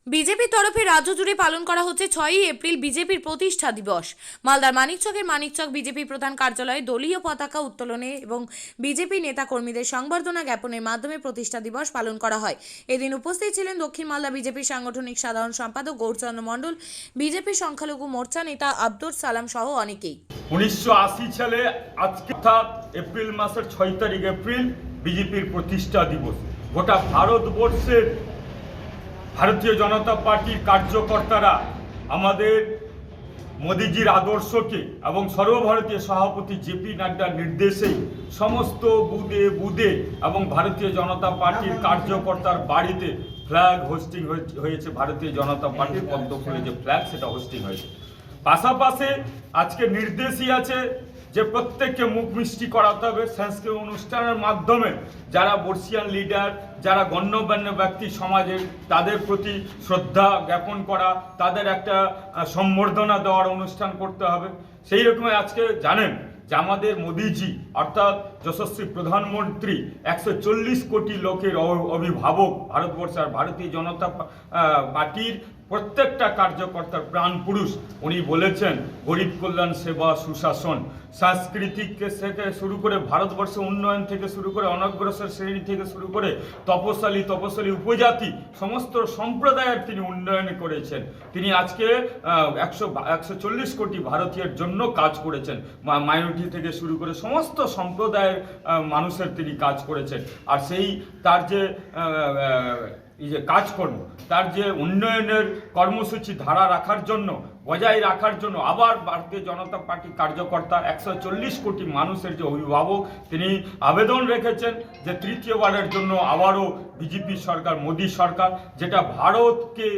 বিজেপির তরফে রাজ্য জুড়ে পালন করা হচ্ছে 6ই এপ্রিল বিজেপির প্রতিষ্ঠা দিবস। মালদার মানিকচকের মানিকচক বিজেপি প্রধান কার্যালয়ে দলীয় পতাকা উত্তোলনে এবং বিজেপি নেতা কর্মীদের সংবর্ধনা জ্ঞাপনের মাধ্যমে প্রতিষ্ঠা দিবস পালন করা হয়। এদিন উপস্থিত ছিলেন দক্ষিণ মালদা বিজেপির সাংগঠনিক সাধারণ সম্পাদক গৌরচন্দ্র মণ্ডল, বিজেপি সংখ্যালঘু মোর্চা নেতা আব্দুল সালাম সহ অনেকেই। 1980 সালে আজকে অর্থাৎ এপ্রিল মাসের 6 তারিখ এপ্রিল বিজেপির প্রতিষ্ঠা দিবস। গোটা ভারতবর্ষের ভারতীয় জনতা পার্টির কার্যকর্তারা আমাদের মোদিজির আদর্শকে এবং সর্বভারতীয় সভাপতি জেপি নাড্ডার নির্দেশেই সমস্ত বুথে এবং ভারতীয় জনতা পার্টির কার্যকর্তার বাড়িতে ফ্ল্যাগ হোস্টিং হয়েছে। ভারতীয় জনতা পার্টির পদ্ম ফুলে যে ফ্ল্যাগ সেটা হোস্টিং হয়েছে। পাশাপাশি আজকে নির্দেশই আছে যে প্রত্যেককে মুখ মিষ্টি করাতে হবে সাংস্কৃতিক অনুষ্ঠানের মাধ্যমে। যারা বর্ষিয়ান লিডার, যারা গণ্যমান্য ব্যক্তি সমাজের, তাদের প্রতি শ্রদ্ধা জ্ঞাপন করা, তাদের একটা সম্বর্ধনা দেওয়ার অনুষ্ঠান করতে হবে। সেই রকমই আজকে জানেন যে আমাদের মোদিজি অর্থাৎ যশস্বী প্রধানমন্ত্রী 140 কোটি লোকের অভিভাবক ভারতবর্ষ আর ভারতীয় জনতা পার্টির প্রত্যেকটা কার্যকর্তার প্রাণ পুরুষ। উনি বলেছেন গরিব কল্যাণ সেবা সুশাসন, সাংস্কৃতিক থেকে শুরু করে ভারতবর্ষের উন্নয়ন থেকে শুরু করে অনগ্রসর শ্রেণী থেকে শুরু করে তপশালী উপজাতি সমস্ত সম্প্রদায়ের তিনি উন্নয়ন করেছেন। তিনি আজকে 140 কোটি ভারতীয়ের জন্য কাজ করেছেন। মাইনরিটি থেকে শুরু করে সমস্ত সম্প্রদায়ের মানুষের তিনি কাজ করেছেন। আর সেই তার যে এই যে কাজকর্ম, তার যে উন্নয়নের কর্মসূচি ধারা রাখার জন্য, বজায় রাখার জন্য আবার ভারতীয় জনতা পার্টির কার্যকর্তা 140 কোটি মানুষের যে অভিভাবক, তিনি আবেদন রেখেছেন যে তৃতীয়বারের জন্য আবারও বিজেপি সরকার, মোদী সরকার, যেটা ভারতকে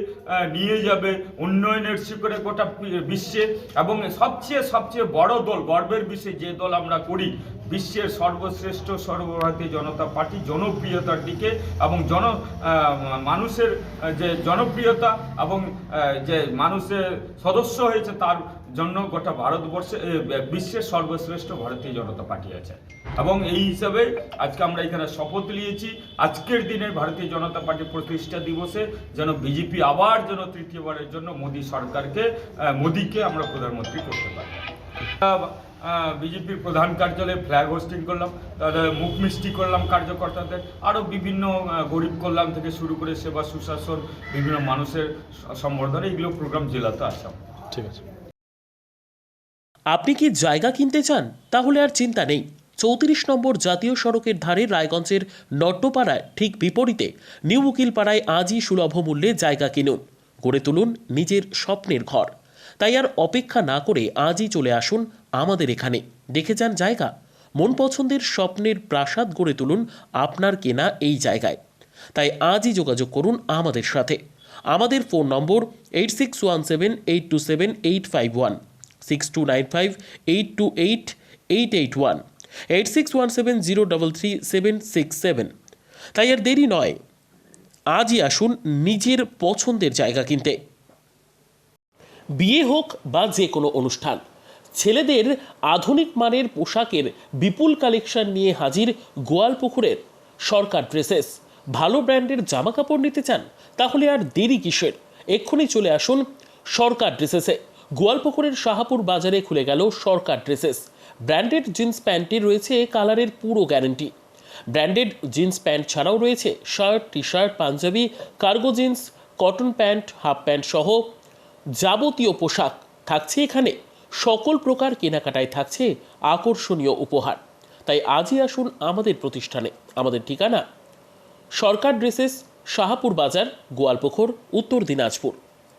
নিয়ে যাবে উন্নয়নের শিখরে গোটা বিশ্বে। এবং সবচেয়ে বড় দল, গর্বের বিষয় যে দল আমরা করি, বিশ্বের সর্বশ্রেষ্ঠ সর্বভারতীয় জনতা পার্টি জনপ্রিয়তার দিকে এবং মানুষের যে জনপ্রিয়তা এবং যে মানুষের সদস্য হয়েছে তার জন্য গোটা ভারতবর্ষে বিশ্বের সর্বশ্রেষ্ঠ ভারতীয় জনতা পার্টি আছে। এবং এই হিসাবে আজকে আমরা এখানে শপথ নিয়েছি আজকের দিনে ভারতীয় জনতা পার্টি প্রতিষ্ঠা দিবসে যেন বিজেপি আবার যেন তৃতীয়বারের জন্য মোদীকে আমরা প্রধানমন্ত্রী করতে পারি। বিজেপির প্রধান কার্যালয়ে ফ্ল্যাগ হোস্টিং করলাম, তাদের মুখ মিষ্টি করলাম কার্যকর্তাদের, আরও বিভিন্ন গরিব কল্যাণ থেকে শুরু করে সেবা সুশাসন, বিভিন্ন মানুষের সম্বর্ধনা, এগুলো প্রোগ্রাম জেলাতে আসা। ঠিক আছে। আপনি কি জায়গা কিনতে চান? তাহলে আর চিন্তা নেই। 34 নম্বর জাতীয় সড়কের ধারে রায়গঞ্জের নট্টপাড়ায় ঠিক বিপরীতে নিউ উকিলপাড়ায় আজই সুলভ মূল্যে জায়গা কিনুন, গড়ে তুলুন নিজের স্বপ্নের ঘর। তাই আর অপেক্ষা না করে আজই চলে আসুন আমাদের এখানে, দেখে যান জায়গা। মন পছন্দের স্বপ্নের প্রাসাদ গড়ে তুলুন আপনার কেনা এই জায়গায়। তাই আজই যোগাযোগ করুন আমাদের সাথে। আমাদের ফোন নম্বর 8617827851, 6295828881, 8617033767। তাই আর দেরি নয়, আজই আসুন নিজের পছন্দের জায়গা কিনতে। বিয়ে হোক বা যে কোনো অনুষ্ঠান, ছেলেদের আধুনিক মানের পোশাকের বিপুল কালেকশন নিয়ে হাজির গোয়ালপুকুরের সরকার ড্রেসেস। ভালো ব্র্যান্ডের জামা কাপড় নিতে চান? তাহলে আর দেরি কিসের? এক্ষুনি চলে আসুন সরকার ড্রেসেসে। গোয়ালপুকুরের শাহাপুর বাজারে খুলে গেল সরকার ড্রেসেস। ব্র্যান্ডেড জিন্স প্যান্টে রয়েছে কালারের পুরো গ্যারেন্টি। ব্র্যান্ডেড জিন্স প্যান্ট ছাড়াও রয়েছে শার্ট, টি শার্ট, পাঞ্জাবি, cargo jeans, cotton pant, half pant সহ যাবতীয় পোশাক থাকছে এখানে। সকল প্রকার কেনাকাটায় থাকছে আকর্ষণীয় উপহার। তাই আজই আসুন আমাদের প্রতিষ্ঠানে। আমাদের ঠিকানা সরকার ড্রেসেস, শাহাপুর বাজার, গোয়ালপুকুর, উত্তর দিনাজপুর।